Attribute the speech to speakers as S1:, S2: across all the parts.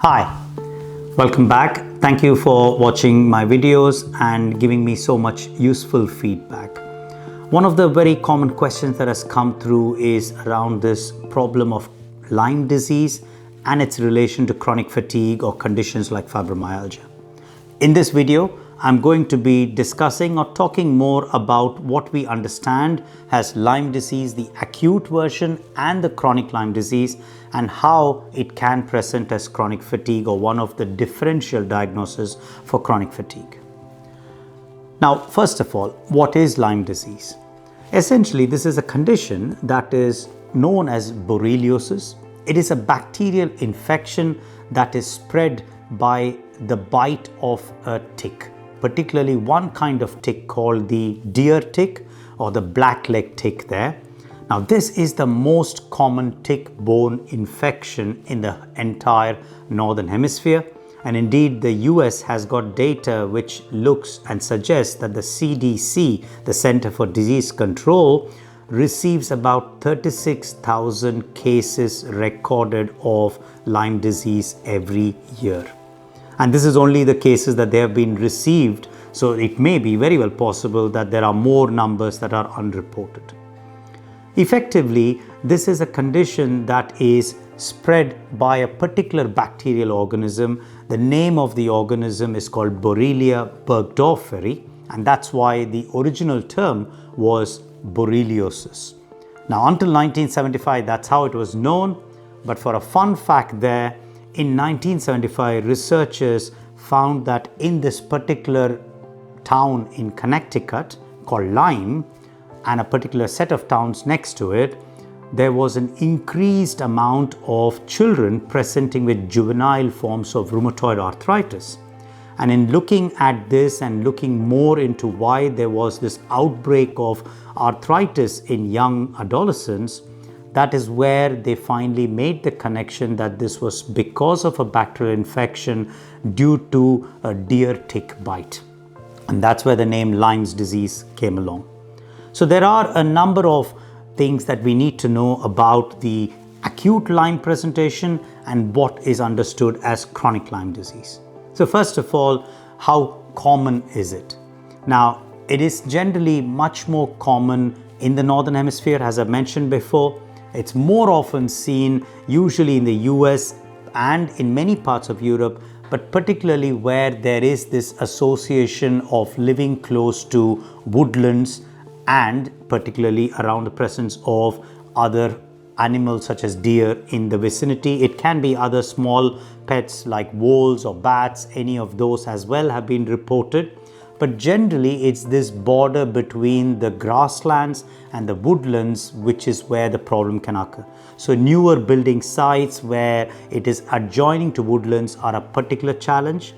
S1: Hi, welcome back. Thank you for watching my videos and giving me so much useful feedback. One of the very common questions that has come through is around this problem of Lyme disease and its relation to chronic fatigue or conditions like fibromyalgia. In this video, I'm going to be discussing or talking more about what we understand as Lyme disease, the acute version, and the chronic Lyme disease, and how it can present as chronic fatigue or one of the differential diagnoses for chronic fatigue. Now, first of all, what is Lyme disease? Essentially, this is a condition that is known as borreliosis. It is a bacterial infection that is spread by the bite of a tick, particularly one kind of tick called the deer tick or the blackleg tick there. Now, this is the most common tick-borne infection in the entire northern hemisphere. And indeed, the US has got data which looks and suggests that the CDC, the Center for Disease Control, receives about 36,000 cases recorded of Lyme disease every year. And this is only the cases that they have been received, so it may be very well possible that there are more numbers that are unreported. Effectively, this is a condition that is spread by a particular bacterial organism. The name of the organism is called Borrelia burgdorferi, and that's why the original term was borreliosis. Now, until 1975, that's how it was known. But for a fun fact there, in 1975, researchers found that in this particular town in Connecticut called Lyme, and a particular set of towns next to it, there was an increased amount of children presenting with juvenile forms of rheumatoid arthritis. And in looking at this and looking more into why there was this outbreak of arthritis in young adolescents, that is where they finally made the connection that this was because of a bacterial infection due to a deer tick bite. And that's where the name Lyme's disease came along. So there are a number of things that we need to know about the acute Lyme presentation and what is understood as chronic Lyme disease. So first of all, how common is it? Now, it is generally much more common in the Northern Hemisphere, as I mentioned before. It's more often seen usually in the US and in many parts of Europe, but particularly where there is this association of living close to woodlands and particularly around the presence of other animals such as deer in the vicinity. It can be other small pets like voles or bats, any of those as well have been reported. But generally, it's this border between the grasslands and the woodlands, which is where the problem can occur. So newer building sites where it is adjoining to woodlands are a particular challenge.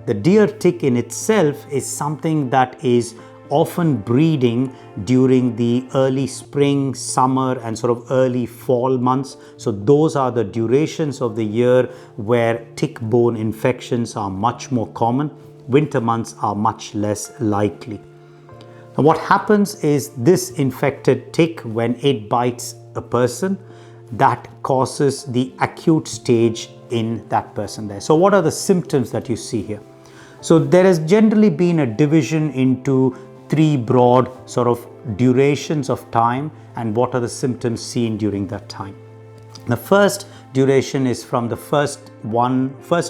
S1: The deer tick in itself is something that is often breeding during the early spring, summer, and sort of early fall months. So those are the durations of the year where tick-borne infections are much more common. Winter months are much less likely. Now, what happens is this infected tick, when it bites a person, that causes the acute stage in that person there. So what are the symptoms that you see here? So there has generally been a division into three broad sort of durations of time and what are the symptoms seen during that time. The first duration is from the first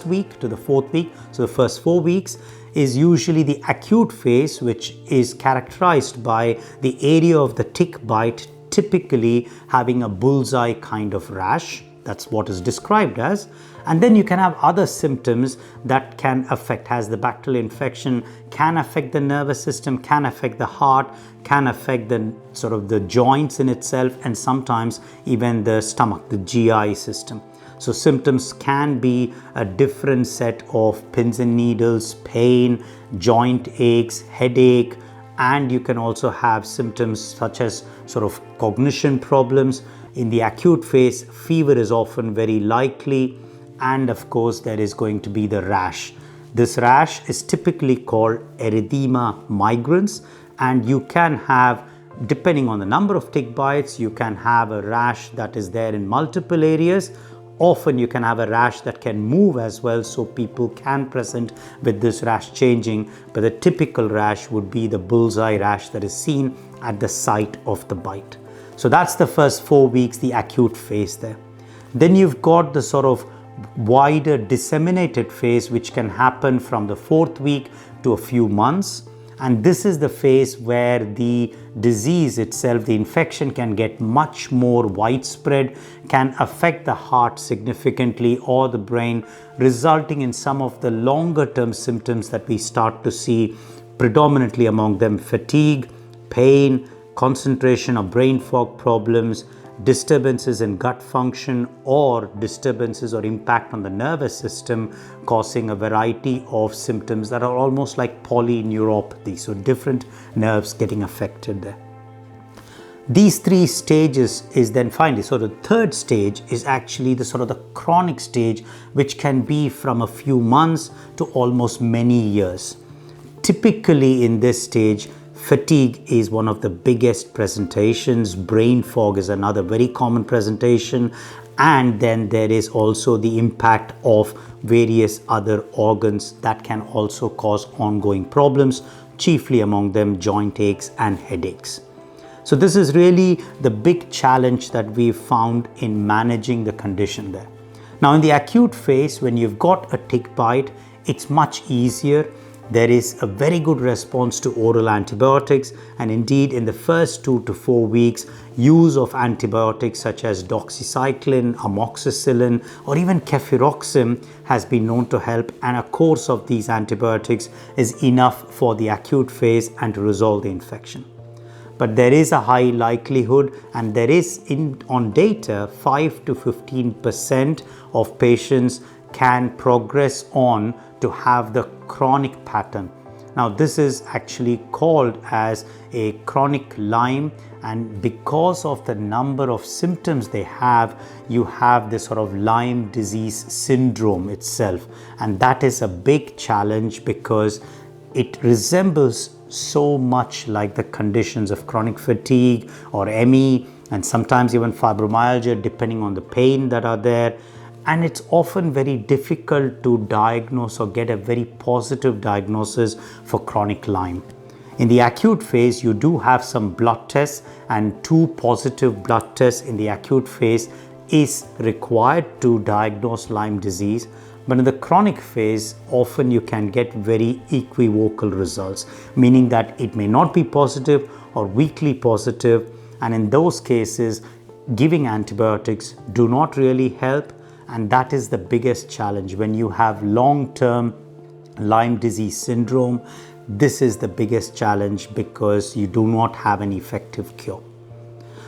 S1: week to the fourth week. So the first 4 weeks is usually the acute phase, which is characterized by the area of the tick bite typically having a bullseye kind of rash. That's what is described as. And then you can have other symptoms that can affect, as the bacterial infection can affect the nervous system, can affect the heart, can affect the sort of the joints in itself, and sometimes even the stomach, the GI system. So symptoms can be a different set of pins and needles, pain, joint aches, headache, and you can also have symptoms such as sort of cognition problems. In the acute phase, fever is often very likely, and of course there is going to be the rash. This rash is typically called erythema migrans, and you can have, depending on the number of tick bites, you can have a rash that is there in multiple areas, Often you can have a rash that can move as well, so people can present with this rash changing, but the typical rash would be the bullseye rash that is seen at the site of the bite. So that's the first 4 weeks, the acute phase there. Then you've got the sort of wider disseminated phase, which can happen from the 4th week to a few months. And this is the phase where the disease itself, the infection, can get much more widespread, can affect the heart significantly or the brain, resulting in some of the longer term symptoms that we start to see, predominantly among them fatigue, pain, concentration or brain fog problems, disturbances in gut function, or disturbances or impact on the nervous system, causing a variety of symptoms that are almost like polyneuropathy, so different nerves getting affected there. These 3 stages is then finally, so the 3rd stage is actually the sort of the chronic stage, which can be from a few months to almost many years. Typically in this stage, fatigue is one of the biggest presentations, brain fog is another very common presentation, and then there is also the impact of various other organs that can also cause ongoing problems, chiefly among them joint aches and headaches. So this is really the big challenge that we've found in managing the condition there. Now in the acute phase, when you've got a tick bite, it's much easier. There is a very good response to oral antibiotics, and indeed in the first 2 to 4 weeks, use of antibiotics such as doxycycline, amoxicillin, or even cefuroxime has been known to help, and a course of these antibiotics is enough for the acute phase and to resolve the infection. But there is a high likelihood, and there is on data 5 to 15% of patients can progress on to have the chronic pattern. Now this is actually called as a chronic Lyme, and because of the number of symptoms they have, you have this sort of Lyme disease syndrome itself, and that is a big challenge because it resembles so much like the conditions of chronic fatigue or ME, and sometimes even fibromyalgia, depending on the pain that are there. And it's often very difficult to diagnose or get a very positive diagnosis for chronic Lyme. In the acute phase, you do have some blood tests, and 2 positive blood tests in the acute phase is required to diagnose Lyme disease. But in the chronic phase, often you can get very equivocal results, meaning that it may not be positive or weakly positive. And in those cases, giving antibiotics do not really help. And that is the biggest challenge. When you have long-term Lyme disease syndrome, this is the biggest challenge because you do not have an effective cure.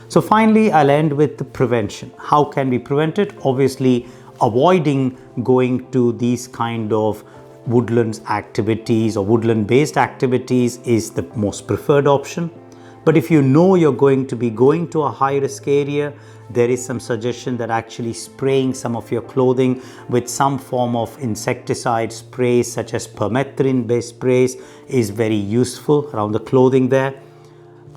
S1: So finally, I'll end with the prevention. How can we prevent it? Obviously, avoiding going to these kind of woodlands activities or woodland-based activities is the most preferred option. But if you know you're going to be going to a high-risk area, there is some suggestion that actually spraying some of your clothing with some form of insecticide sprays such as permethrin-based sprays is very useful around the clothing there.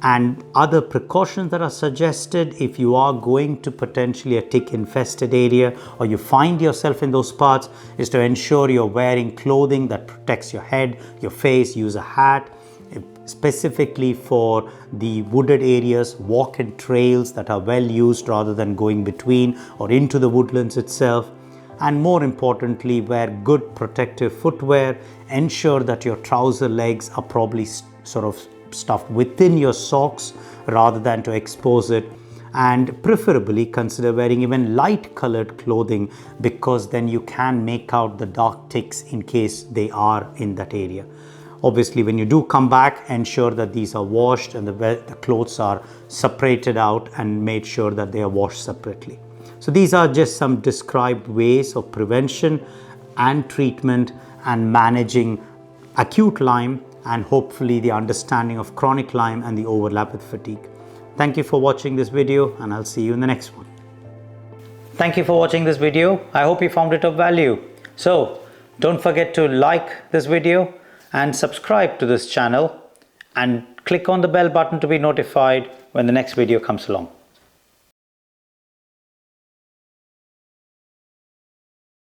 S1: And other precautions that are suggested if you are going to potentially a tick-infested area or you find yourself in those parts is to ensure you're wearing clothing that protects your head, your face, use a hat. Specifically for the wooded areas, walk in trails that are well used rather than going between or into the woodlands itself. And more importantly, wear good protective footwear. Ensure that your trouser legs are probably sort of stuffed within your socks rather than to expose it. And preferably consider wearing even light colored clothing, because then you can make out the dark ticks in case they are in that area. Obviously, when you do come back, ensure that these are washed and the clothes are separated out and made sure that they are washed separately. So these are just some described ways of prevention and treatment and managing acute Lyme, and hopefully the understanding of chronic Lyme and the overlap with fatigue. Thank you for watching this video, and I'll see you in the next one. Thank you for watching this video. I hope you found it of value. So don't forget to like this video and subscribe to this channel and click on the bell button to be notified when the next video comes along.